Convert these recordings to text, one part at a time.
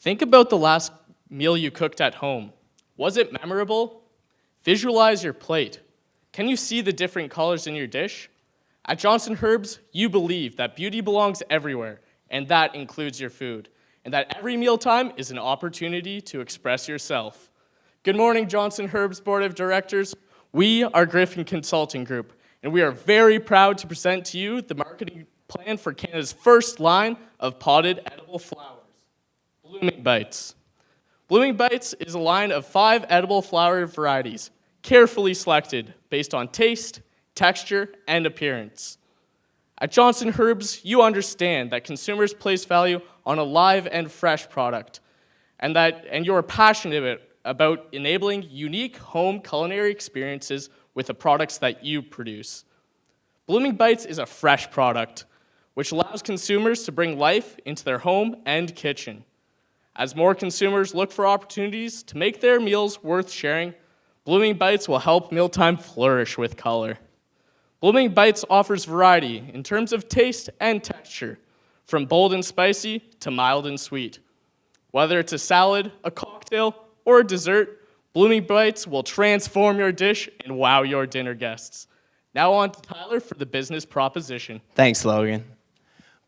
Think about the last meal you cooked at home. Was it memorable? Visualize your plate. Can you see the different colors in your dish? At Johnson Herbs, you believe that beauty belongs everywhere, and that includes your food, and that every mealtime is an opportunity to express yourself. Good morning, Johnson Herbs Board of Directors. We are Griffin Consulting Group, and we are very proud to present to you the marketing plan for Canada's first line of potted edible flowers, Blooming Bites. Blooming Bites is a line of 5 edible flower varieties, carefully selected based on taste, texture, and appearance. At Johnson Herbs, you understand that consumers place value on a live and fresh product, and you are passionate about enabling unique home culinary experiences with the products that you produce. Blooming Bites is a fresh product, which allows consumers to bring life into their home and kitchen. As more consumers look for opportunities to make their meals worth sharing, Blooming Bites will help mealtime flourish with color. Blooming Bites offers variety in terms of taste and texture, from bold and spicy to mild and sweet. Whether it's a salad, a cocktail, or a dessert, Blooming Bites will transform your dish and wow your dinner guests. Now on to Tyler for the business proposition. Thanks, Logan.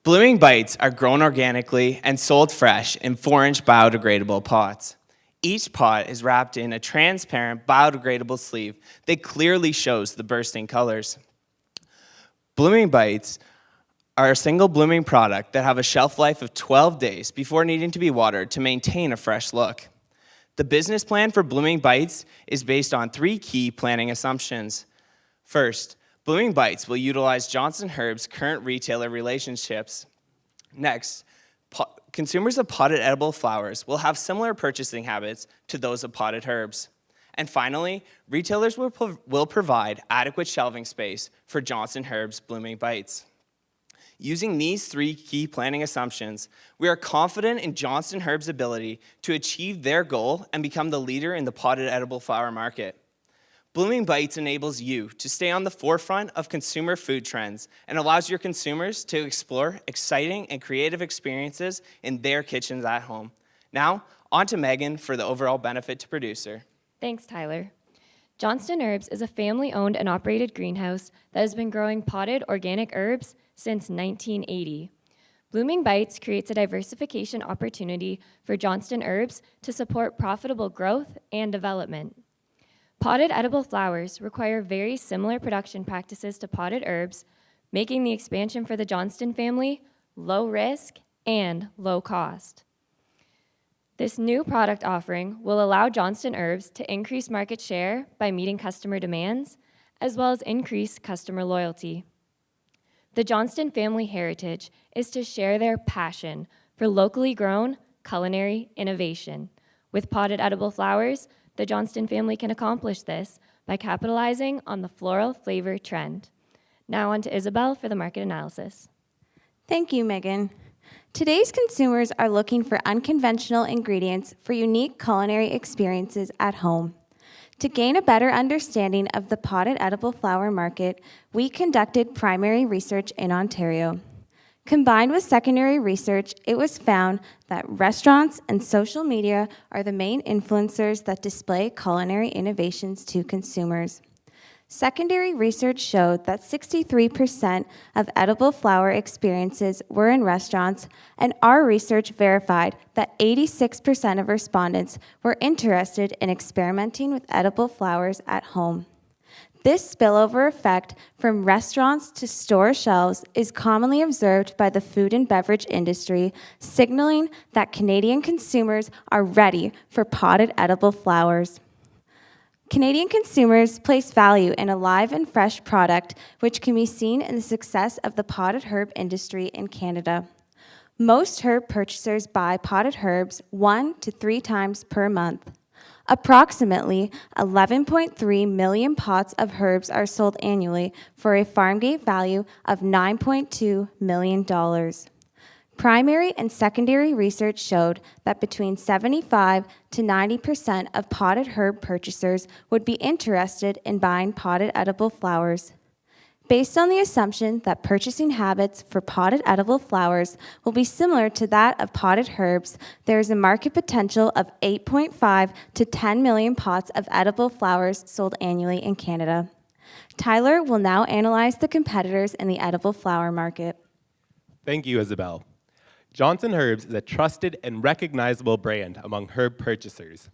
Blooming Bites are grown organically and sold fresh in 4-inch biodegradable pots. Each pot is wrapped in a transparent biodegradable sleeve that clearly shows the bursting colors. Blooming Bites are a single blooming product that have a shelf life of 12 days before needing to be watered to maintain a fresh look. The business plan for Blooming Bites is based on 3 key planning assumptions. First, Blooming Bites will utilize Johnson Herbs' current retailer relationships. Next, consumers of potted edible flowers will have similar purchasing habits to those of potted herbs. And finally, retailers will provide adequate shelving space for Johnson Herbs' Blooming Bites. Using these 3 key planning assumptions, we are confident in Johnson Herbs' ability to achieve their goal and become the leader in the potted edible flower market. Blooming Bites enables you to stay on the forefront of consumer food trends and allows your consumers to explore exciting and creative experiences in their kitchens at home. Now, on to Megan for the overall benefit to producer. Thanks, Tyler. Johnson Herbs is a family-owned and operated greenhouse that has been growing potted organic herbs since 1980. Blooming Bites creates a diversification opportunity for Johnson Herbs to support profitable growth and development. Potted edible flowers require very similar production practices to potted herbs, making the expansion for the Johnston family low risk and low cost. This new product offering will allow Johnson Herbs to increase market share by meeting customer demands, as well as increase customer loyalty. The Johnston family heritage is to share their passion for locally grown culinary innovation. With potted edible flowers, the Johnston family can accomplish this by capitalizing on the floral flavor trend. Now on to Isabel for the market analysis. Thank you, Megan. Today's consumers are looking for unconventional ingredients for unique culinary experiences at home. To gain a better understanding of the potted edible flower market, we conducted primary research in Ontario. Combined with secondary research, it was found that restaurants and social media are the main influencers that display culinary innovations to consumers. Secondary research showed that 63% of edible flower experiences were in restaurants, and our research verified that 86% of respondents were interested in experimenting with edible flowers at home. This spillover effect from restaurants to store shelves is commonly observed by the food and beverage industry, signaling that Canadian consumers are ready for potted edible flowers. Canadian consumers place value in a live and fresh product, which can be seen in the success of the potted herb industry in Canada. Most herb purchasers buy potted herbs 1 to 3 times per month. Approximately 11.3 million pots of herbs are sold annually for a farm gate value of $9.2 million. Primary and secondary research showed that between 75 to 90% of potted herb purchasers would be interested in buying potted edible flowers. Based on the assumption that purchasing habits for potted edible flowers will be similar to that of potted herbs, there is a market potential of 8.5 to 10 million pots of edible flowers sold annually in Canada. Tyler will now analyze the competitors in the edible flower market. Thank you, Isabel. Johnson Herbs is a trusted and recognizable brand among herb purchasers.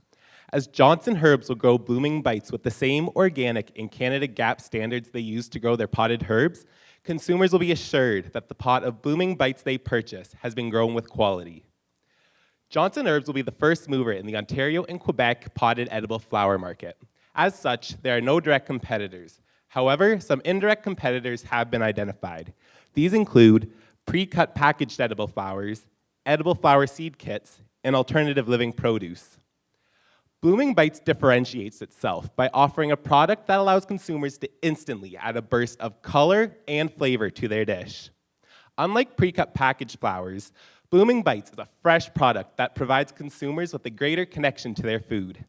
As Johnson Herbs will grow blooming bites with the same organic and Canada GAP standards they use to grow their potted herbs, consumers will be assured that the pot of blooming bites they purchase has been grown with quality. Johnson Herbs will be the first mover in the Ontario and Quebec potted edible flower market. As such, there are no direct competitors. However, some indirect competitors have been identified. These include pre-cut packaged edible flowers, edible flower seed kits, and alternative living produce. Blooming Bites differentiates itself by offering a product that allows consumers to instantly add a burst of color and flavor to their dish. Unlike pre-cut packaged flowers, Blooming Bites is a fresh product that provides consumers with a greater connection to their food.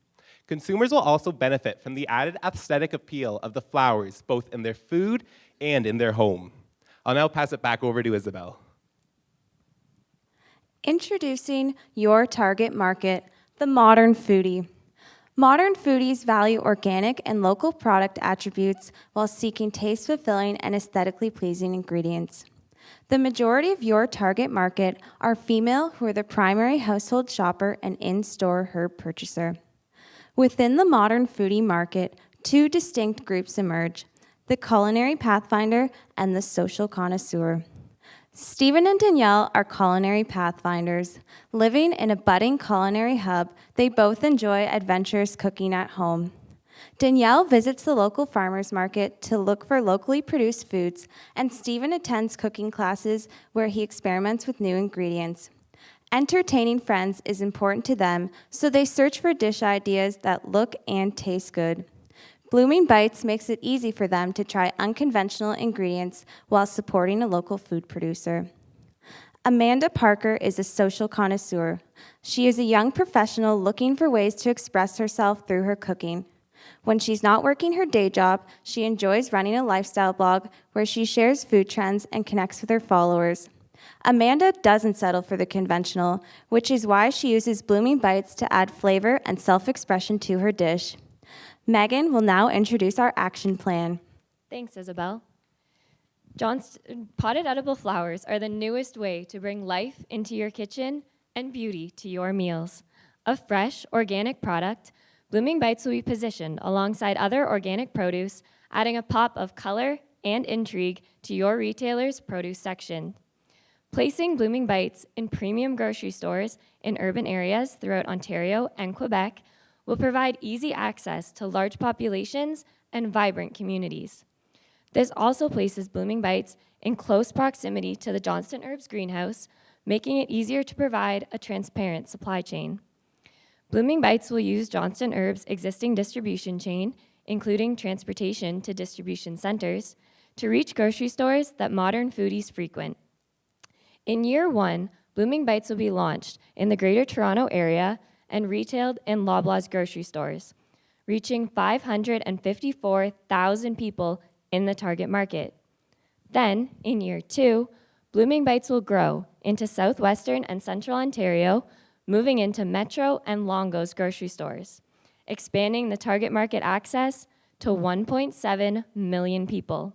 Consumers will also benefit from the added aesthetic appeal of the flowers, both in their food and in their home. I'll now pass it back over to Isabel. Introducing your target market, the modern foodie. Modern foodies value organic and local product attributes while seeking taste-fulfilling and aesthetically pleasing ingredients. The majority of your target market are female who are the primary household shopper and in-store herb purchaser. Within the modern foodie market, two distinct groups emerge: the culinary pathfinder and the social connoisseur. Stephen and Danielle are culinary pathfinders. Living in a budding culinary hub, they both enjoy adventurous cooking at home. Danielle visits the local farmers market to look for locally produced foods, and Stephen attends cooking classes where he experiments with new ingredients. Entertaining friends is important to them, so they search for dish ideas that look and taste good. Blooming Bites makes it easy for them to try unconventional ingredients while supporting a local food producer. Amanda Parker is a social connoisseur. She is a young professional looking for ways to express herself through her cooking. When she's not working her day job, she enjoys running a lifestyle blog where she shares food trends and connects with her followers. Amanda doesn't settle for the conventional, which is why she uses Blooming Bites to add flavor and self-expression to her dish. Megan will now introduce our action plan. Thanks, Isabel. Potted edible flowers are the newest way to bring life into your kitchen and beauty to your meals. A fresh, organic product, Blooming Bites will be positioned alongside other organic produce, adding a pop of color and intrigue to your retailer's produce section. Placing Blooming Bites in premium grocery stores in urban areas throughout Ontario and Quebec will provide easy access to large populations and vibrant communities. This also places Blooming Bites in close proximity to the Johnston Herbs greenhouse, making it easier to provide a transparent supply chain. Blooming Bites will use Johnston Herbs' existing distribution chain, including transportation to distribution centers, to reach grocery stores that modern foodies frequent. In year one, Blooming Bites will be launched in the Greater Toronto Area and retailed in Loblaws grocery stores, reaching 554,000 people in the target market. Then, in year two, Blooming Bites will grow into southwestern and central Ontario, moving into Metro and Longo's grocery stores, expanding the target market access to 1.7 million people.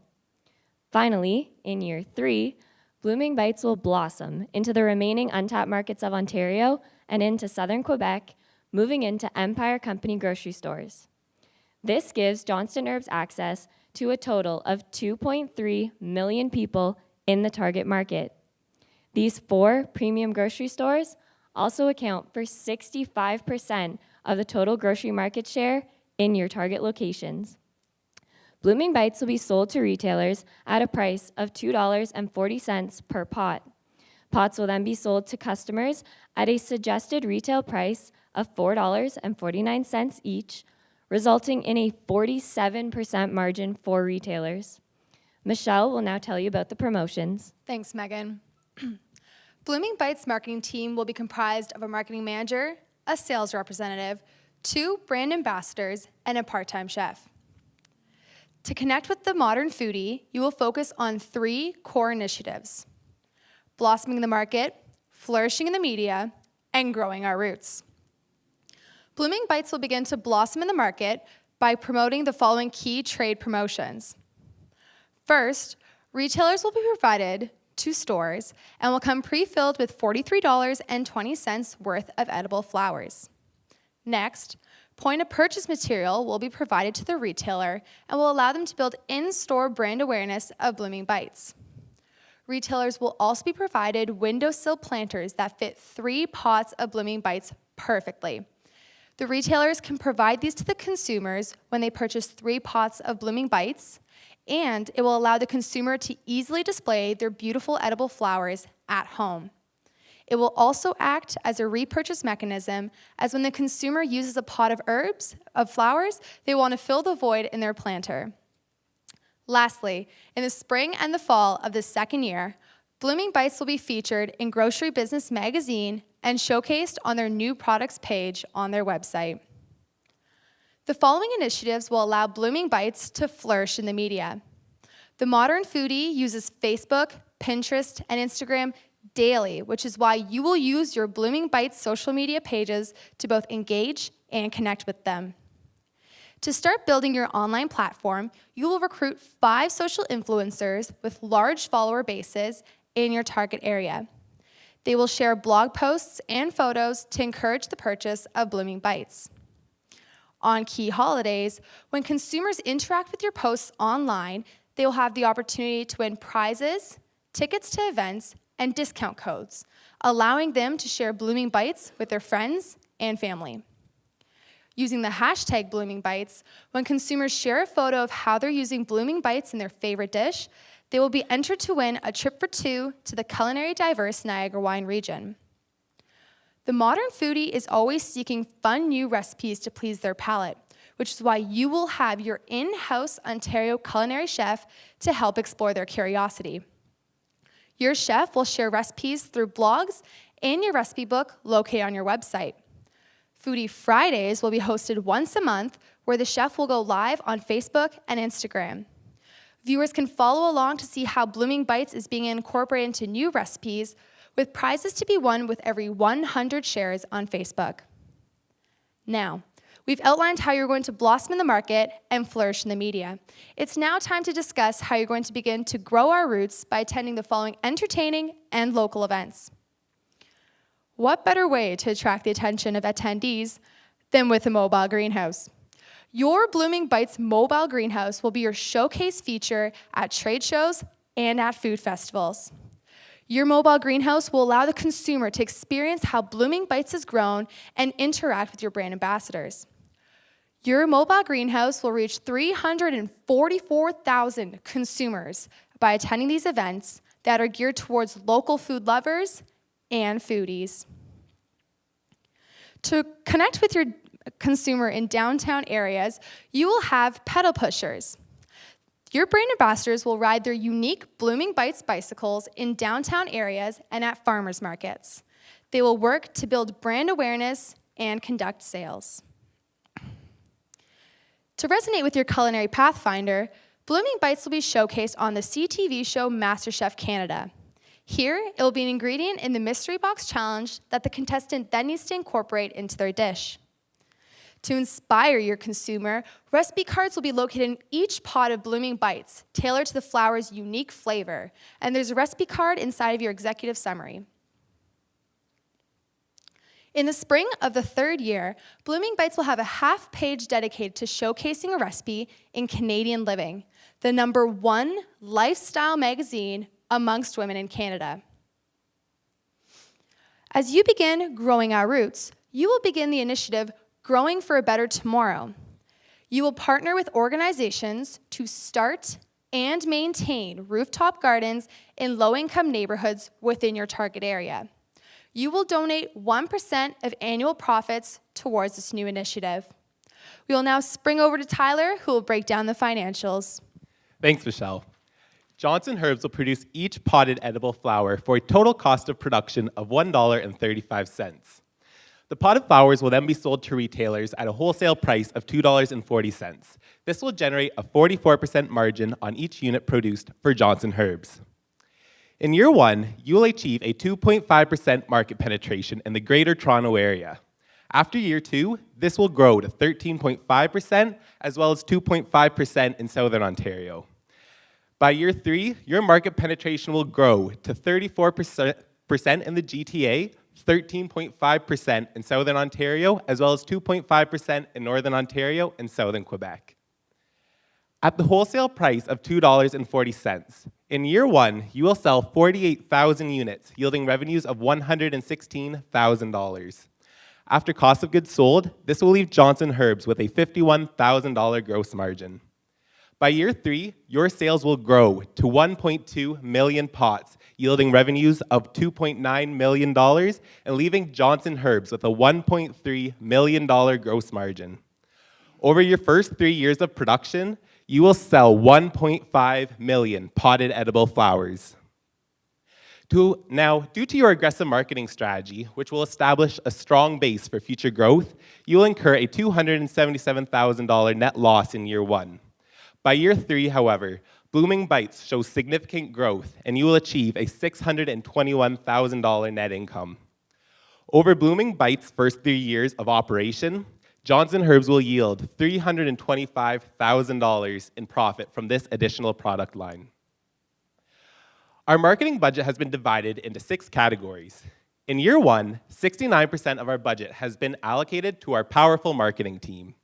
Finally, in year three, Blooming Bites will blossom into the remaining untapped markets of Ontario and into southern Quebec, moving into Empire Company grocery stores. This gives Johnston Herbs access to a total of 2.3 million people in the target market. These 4 premium grocery stores also account for 65% of the total grocery market share in your target locations. Blooming Bites will be sold to retailers at a price of $2.40 per pot. Pots will then be sold to customers at a suggested retail price of $4.49 each, resulting in a 47% margin for retailers. Michelle will now tell you about the promotions. Thanks, Megan. Blooming Bites marketing team will be comprised of a marketing manager, a sales representative, 2 brand ambassadors, and a part-time chef. To connect with the modern foodie, you will focus on 3 core initiatives: blossoming the market, flourishing in the media, and growing our roots. Blooming Bites will begin to blossom in the market by promoting the following key trade promotions. First, retailers will be provided to stores and will come pre-filled with $43.20 worth of edible flowers. Next, point of purchase material will be provided to the retailer and will allow them to build in-store brand awareness of Blooming Bites. Retailers will also be provided windowsill planters that fit 3 pots of Blooming Bites perfectly. The retailers can provide these to the consumers when they purchase 3 pots of Blooming Bites, and it will allow the consumer to easily display their beautiful edible flowers at home. It will also act as a repurchase mechanism, as when the consumer uses a pot of flowers, they want to fill the void in their planter. Lastly, in the spring and the fall of the second year, Blooming Bites will be featured in Grocery Business Magazine and showcased on their new products page on their website. The following initiatives will allow Blooming Bites to flourish in the media. The modern foodie uses Facebook, Pinterest, and Instagram daily, which is why you will use your Blooming Bites social media pages to both engage and connect with them. To start building your online platform, you will recruit 5 social influencers with large follower bases in your target area. They will share blog posts and photos to encourage the purchase of Blooming Bites. On key holidays, when consumers interact with your posts online, they will have the opportunity to win prizes, tickets to events, and discount codes, allowing them to share Blooming Bites with their friends and family. Using the hashtag Blooming Bites, when consumers share a photo of how they're using Blooming Bites in their favorite dish, they will be entered to win a trip for 2 to the culinary diverse Niagara wine region. The modern foodie is always seeking fun new recipes to please their palate, which is why you will have your in-house Ontario culinary chef to help explore their curiosity. Your chef will share recipes through blogs and your recipe book located on your website. Foodie Fridays will be hosted once a month, where the chef will go live on Facebook and Instagram. Viewers can follow along to see how Blooming Bites is being incorporated into new recipes, with prizes to be won with every 100 shares on Facebook. Now, we've outlined how you're going to blossom in the market and flourish in the media. It's now time to discuss how you're going to begin to grow our roots by attending the following entertaining and local events. What better way to attract the attention of attendees than with a mobile greenhouse? Your Blooming Bites mobile greenhouse will be your showcase feature at trade shows and at food festivals. Your mobile greenhouse will allow the consumer to experience how Blooming Bites has grown and interact with your brand ambassadors. Your mobile greenhouse will reach 344,000 consumers by attending these events that are geared towards local food lovers and foodies. To connect with your consumer in downtown areas, you will have pedal pushers. Your brand ambassadors will ride their unique Blooming Bites bicycles in downtown areas and at farmers markets. They will work to build brand awareness and conduct sales. To resonate with your culinary pathfinder, Blooming Bites will be showcased on the CTV show MasterChef Canada. Here, it will be an ingredient in the mystery box challenge that the contestant then needs to incorporate into their dish. To inspire your consumer, recipe cards will be located in each pot of Blooming Bites, tailored to the flower's unique flavor, and there's a recipe card inside of your executive summary. In the spring of the 3rd year, Blooming Bites will have a half page dedicated to showcasing a recipe in Canadian Living, the #1 lifestyle magazine amongst women in Canada. As you begin growing our roots, you will begin the initiative Growing for a Better Tomorrow. You will partner with organizations to start and maintain rooftop gardens in low-income neighborhoods within your target area. You will donate 1% of annual profits towards this new initiative. We will now spring over to Tyler, who will break down the financials. Thanks, Michelle. Johnson Herbs will produce each potted edible flower for a total cost of production of $1.35. The potted flowers will then be sold to retailers at a wholesale price of $2.40. This will generate a 44% margin on each unit produced for Johnson Herbs. In year one, you will achieve a 2.5% market penetration in the Greater Toronto Area. After year two, this will grow to 13.5% as well as 2.5% in Southern Ontario. By year three, your market penetration will grow to 34% in the GTA, 13.5% in Southern Ontario, as well as 2.5% in Northern Ontario and Southern Quebec. At the wholesale price of $2.40, in year one, you will sell 48,000 units, yielding revenues of $116,000. After cost of goods sold, this will leave Johnson Herbs with a $51,000 gross margin. By year three, your sales will grow to 1.2 million pots, yielding revenues of $2.9 million and leaving Johnson Herbs with a $1.3 million gross margin. Over your first 3 years of production, you will sell 1.5 million potted edible flowers. Due to your aggressive marketing strategy, which will establish a strong base for future growth, you will incur a $277,000 net loss in year one. By year three, however, Blooming Bites shows significant growth, and you will achieve a $621,000 net income. Over Blooming Bites' first 3 years of operation, Johnson Herbs will yield $325,000 in profit from this additional product line. Our marketing budget has been divided into 6 categories. In year one, 69% of our budget has been allocated to our powerful marketing team.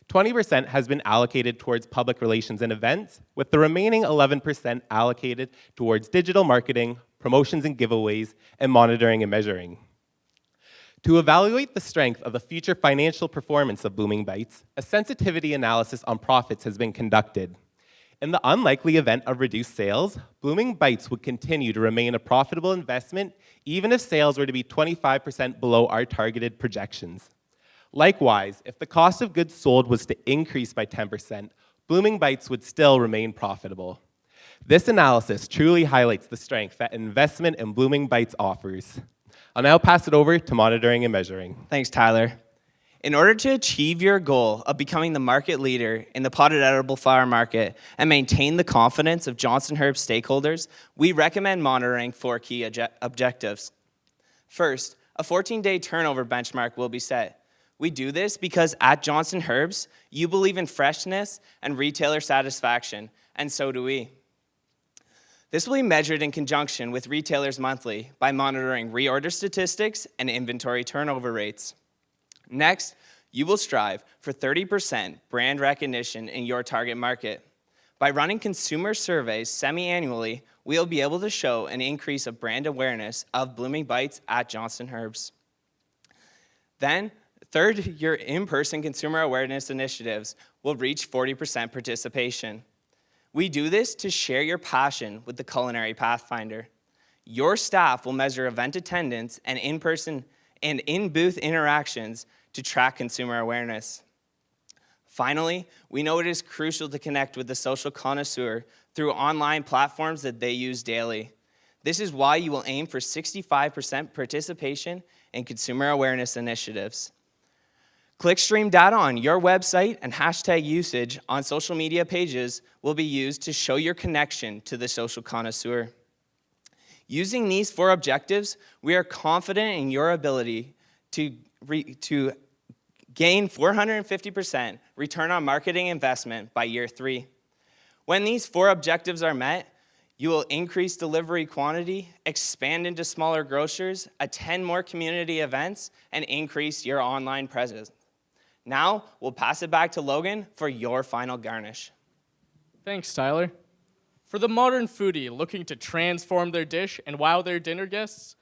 20% has been allocated towards public relations and events, with the remaining 11% allocated towards digital marketing, promotions and giveaways, and monitoring and measuring. To evaluate the strength of the future financial performance of Blooming Bites, a sensitivity analysis on profits has been conducted. In the unlikely event of reduced sales, Blooming Bites would continue to remain a profitable investment even if sales were to be 25% below our targeted projections. Likewise, if the cost of goods sold was to increase by 10%, Blooming Bites would still remain profitable. This analysis truly highlights the strength that investment in Blooming Bites offers. I'll now pass it over to monitoring and measuring. Thanks, Tyler. In order to achieve your goal of becoming the market leader in the potted edible flower market and maintain the confidence of Johnson Herbs stakeholders, we recommend monitoring 4 key objectives. First, a 14-day turnover benchmark will be set. We do this because at Johnson Herbs, you believe in freshness and retailer satisfaction, and so do we. This will be measured in conjunction with retailers monthly by monitoring reorder statistics and inventory turnover rates. Next, you will strive for 30% brand recognition in your target market. By running consumer surveys semi-annually, we'll be able to show an increase of brand awareness of Blooming Bites at Johnson Herbs. Then, third, your in-person consumer awareness initiatives will reach 40% participation. We do this to share your passion with the Culinary Pathfinder. Your staff will measure event attendance and in-person and in-booth interactions to track consumer awareness. Finally, we know it is crucial to connect with the social connoisseur through online platforms that they use daily. This is why you will aim for 65% participation in consumer awareness initiatives. Clickstream data on your website and hashtag usage on social media pages will be used to show your connection to the social connoisseur. Using these 4 objectives, we are confident in your ability to gain 450% return on marketing investment by year 3. When these 4 objectives are met, you will increase delivery quantity, expand into smaller grocers, attend more community events, and increase your online presence. Now, we'll pass it back to Logan for your final garnish. Thanks, Tyler. For the modern foodie looking to transform their dish and wow their dinner guests,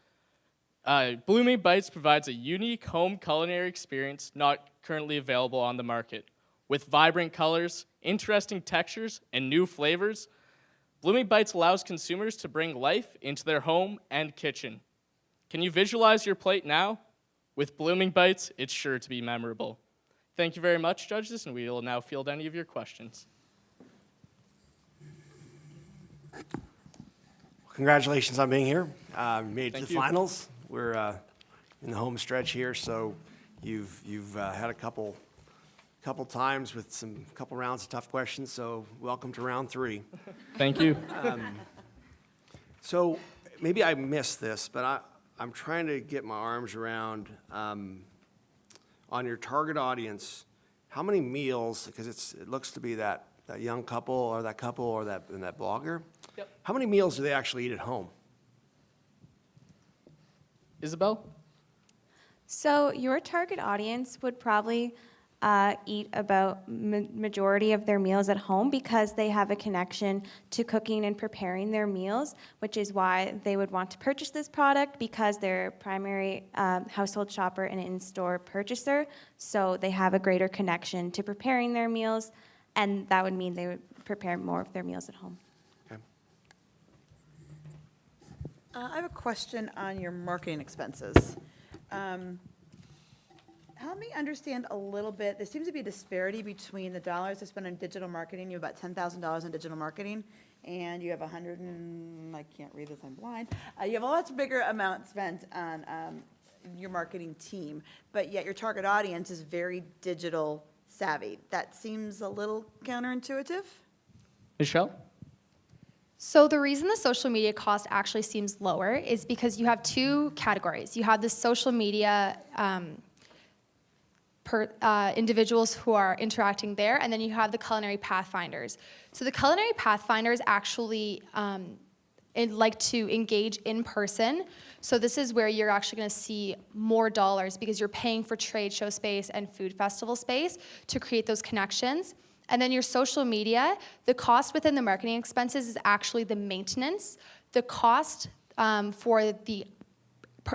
Blooming Bites provides a unique home culinary experience not currently available on the market. With vibrant colors, interesting textures, and new flavors, Blooming Bites allows consumers to bring life into their home and kitchen. Can you visualize your plate now? With Blooming Bites, it's sure to be memorable. Thank you very much, judges, and we will now field any of your questions. Congratulations on being here. Made it to Thank the you. finals. We're in the home stretch here, so you've had a couple times with couple rounds of tough questions, so welcome to round 3. Thank you. So maybe I missed this, but I'm trying to get my arms around, on your target audience, how many meals, because it looks to be that young couple or that blogger. Yep. How many meals do they actually eat at home? Isabel? So your target audience would probably eat about majority of their meals at home because they have a connection to cooking and preparing their meals, which is why they would want to purchase this product, because they're a primary household shopper and in-store purchaser. So they have a greater connection to preparing their meals, and that would mean they would prepare more of their meals at home. Okay. I have a question on your marketing expenses. Help me understand a little bit. There seems to be a disparity between the dollars to spend on digital marketing. You have about $10,000 on digital marketing, and you have I can't read this, I'm blind. You have a much bigger amount spent on your marketing team, but yet your target audience is very digital savvy. That seems a little counterintuitive. Michelle? So the reason the social media cost actually seems lower is because you have 2 categories. You have the social media individuals who are interacting there, and then you have the culinary pathfinders. So the culinary pathfinders actually like to engage in person. So this is where you're actually going to see more dollars because you're paying for trade show space and food festival space to create those connections. And then your social media, the cost within the marketing expenses is actually the maintenance. The cost for the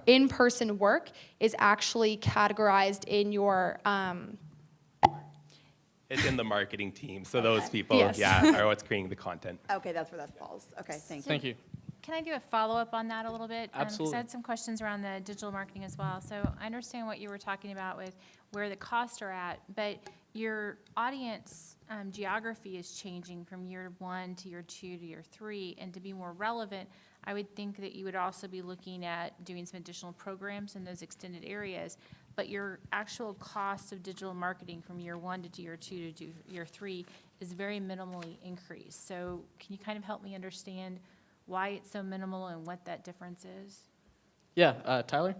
in-person work is actually categorized in your... It's in the marketing team, so those people, Yes. are what's creating the content. Okay, that's where that falls. Okay, thank you. Thank you. Can I do a follow-up on that a little bit? Because Absolutely. I had some questions around the digital marketing as well. So I understand what you were talking about with where the costs are at, but your audience geography is changing from year 1 to year 2 to year 3, and to be more relevant, I would think that you would also be looking at doing some additional programs in those extended areas, but your actual cost of digital marketing from year 1 to year 2 to year 3 is very minimally increased. So can you kind of help me understand why it's so minimal and what that difference is? Yeah, Tyler?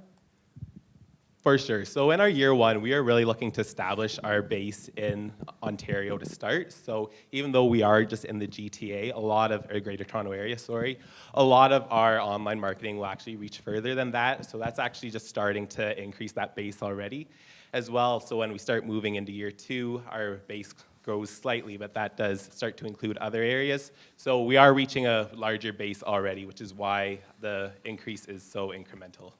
For sure. So in our year 1, we are really looking to establish our base in Ontario to start. So even though we are just in the GTA, or Greater Toronto Area, a lot of our online marketing will actually reach further than that. So that's actually just starting to increase that base already as well. So when we start moving into year 2, our base grows slightly, but that does start to include other areas. So we are reaching a larger base already, which is why the increase is so incremental.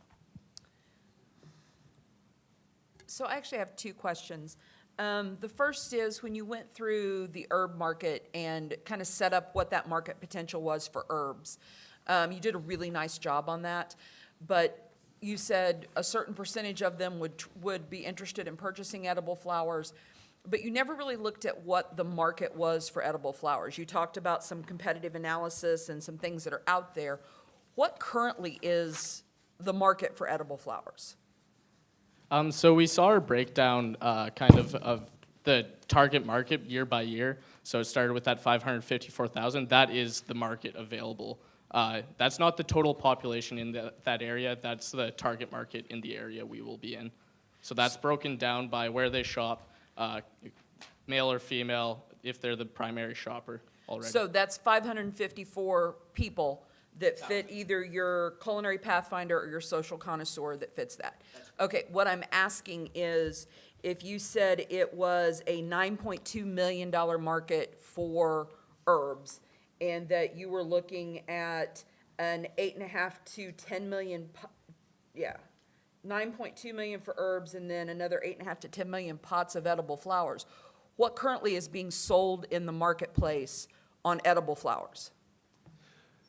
So I actually have 2 questions. The first is, when you went through the herb market and kind of set up what that market potential was for herbs, you did a really nice job on that, but you said a certain percentage of them would be interested in purchasing edible flowers, but you never really looked at what the market was for edible flowers. You talked about some competitive analysis and some things that are out there. What currently is the market for edible flowers? So we saw our breakdown kind of the target market year by year. So it started with that 554,000. That is the market available. That's not the total population in that area. That's the target market in the area we will be in. So that's broken down by where they shop, male or female, if they're the primary shopper already. So that's 554 people that fit either your culinary pathfinder or your social connoisseur that fits that. Okay, what I'm asking is, if you said it was a $9.2 million market for herbs, and that you were looking at an 8.5 to 10 million, 9.2 million for herbs, and then another 8.5 to 10 million pots of edible flowers, what currently is being sold in the marketplace on edible flowers?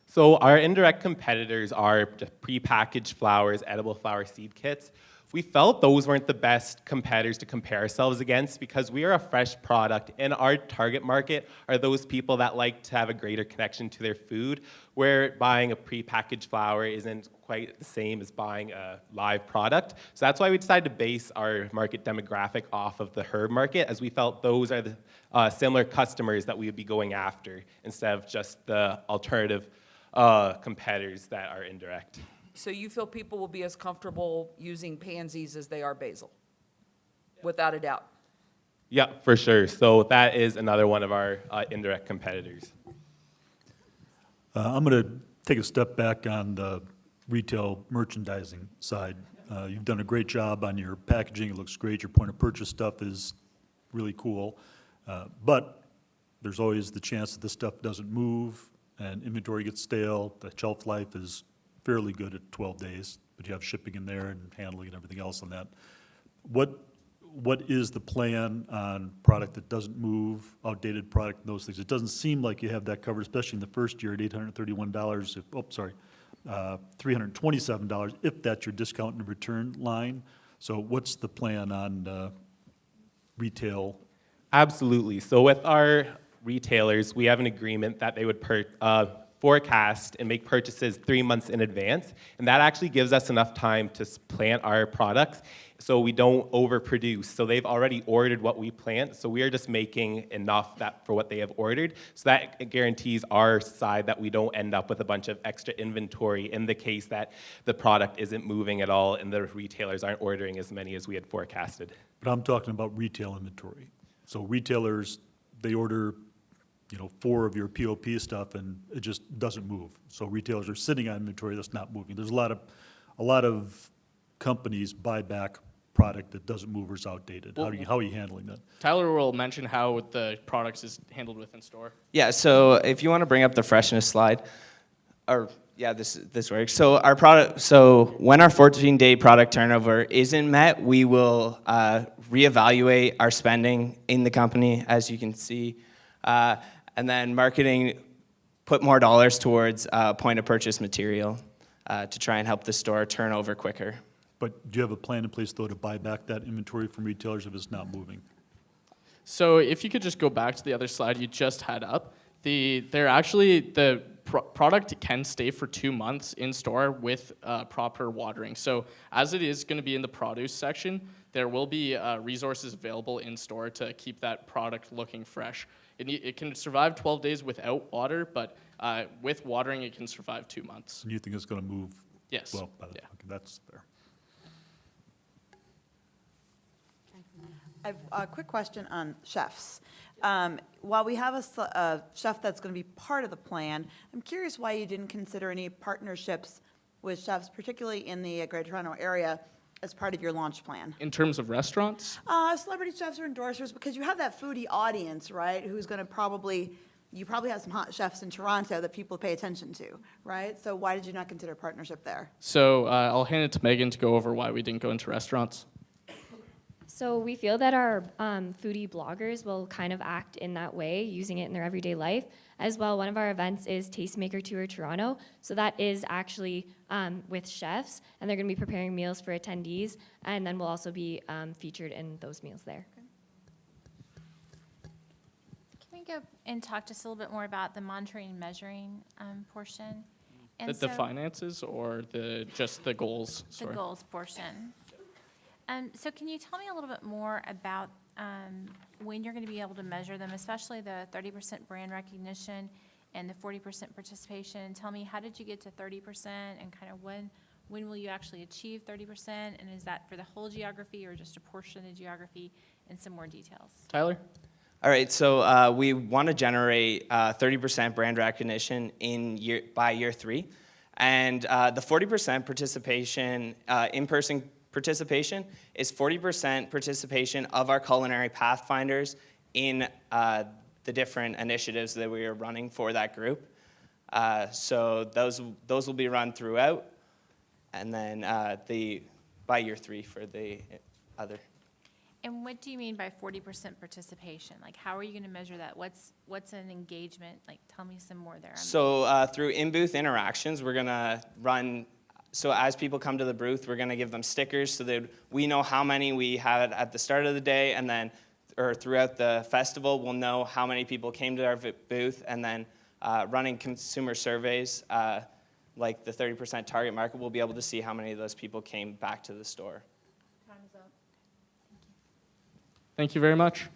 So our indirect competitors are just prepackaged flowers, edible flower seed kits. We felt those weren't the best competitors to compare ourselves against because we are a fresh product, and our target market are those people that like to have a greater connection to their food, where buying a prepackaged flour isn't quite the same as buying a live product. So that's why we decided to base our market demographic off of the herb market, as we felt those are the similar customers that we would be going after instead of just the alternative competitors that are indirect. So you feel people will be as comfortable using pansies as they are basil? Without a doubt? Yeah, for sure. So that is another one of our indirect competitors. I'm going to take a step back on the retail merchandising side. You've done a great job on your packaging. It looks great. Your point of purchase stuff is really cool. But there's always the chance that this stuff doesn't move and inventory gets stale. The shelf life is fairly good at 12 days, but you have shipping in there and handling and everything else on that. What is the plan on product that doesn't move, outdated product, and those things? It doesn't seem like you have that covered, especially in the first year at $831, $327, if that's your discount and return line. So what's the plan on retail? Absolutely. So with our retailers, we have an agreement that they would forecast and make purchases 3 months in advance, and that actually gives us enough time to plant our products so we don't overproduce. So they've already ordered what we plant, so we are just making enough for what they have ordered. So that guarantees our side that we don't end up with a bunch of extra inventory in the case that the product isn't moving at all and the retailers aren't ordering as many as we had forecasted. But I'm talking about retail inventory. So retailers, they order 4 of your POP stuff, and it just doesn't move. So retailers are sitting on inventory that's not moving. There's a lot of companies buy back product that doesn't move or is outdated. How are you handling that? Tyler will mention how the products is handled within store. Yeah, so if you want to bring up the freshness slide, this works. So our product, so when our 14-day product turnover isn't met, we will reevaluate our spending in the company, as you can see. And then marketing, put more dollars towards point of purchase material to try and help the store turn over quicker. But do you have a plan in place, though, to buy back that inventory from retailers if it's not moving? So if you could just go back to the other slide you just had up, the product can stay for 2 months in store with proper watering. So as it is going to be in the produce section, there will be resources available in store to keep that product looking fresh. It can survive 12 days without water, but with watering, it can survive 2 months. And you think it's going to move? Yes. Well, Yeah. okay, that's fair. I have a quick question on chefs. While we have a chef that's going to be part of the plan, I'm curious why you didn't consider any partnerships with chefs, particularly in the Greater Toronto area, as part of your launch plan. In terms of restaurants? Celebrity chefs or endorsers, because you have that foodie audience, right, who's going to you probably have some hot chefs in Toronto that people pay attention to, right? So why did you not consider partnership there? So I'll hand it to Megan to go over why we didn't go into restaurants. So we feel that our foodie bloggers will kind of act in that way, using it in their everyday life. As well, one of our events is Tastemaker Tour Toronto. So that is actually with chefs, and they're going to be preparing meals for attendees, and then we'll also be featured in those meals there. Can we go and talk just a little bit more about the monitoring and measuring portion? And The finances or just the goals? The Sorry. goals portion. So can you tell me a little bit more about when you're going to be able to measure them, especially the 30% brand recognition and the 40% participation? Tell me, how did you get to 30% and kind of when will you actually achieve 30%? And is that for the whole geography or just a portion of the geography, and some more details? Tyler? All right, so we want to generate 30% brand recognition by year 3. And the 40% participation, in-person participation, is 40% participation of our culinary pathfinders in the different initiatives that we are running for that group. So those will be run throughout, and then by year 3 for the other. And what do you mean by 40% participation? Like, how are you going to measure that? What's an engagement? Like, tell me some more there. So through in-booth interactions, we're going to run So as people come to the booth, we're going to give them stickers so that we know how many we had at the start of the day, and then, or throughout the festival, we'll know how many people came to our booth, and then running consumer surveys, like the 30% target market, we'll be able to see how many of those people came back to the store. Thank you very much.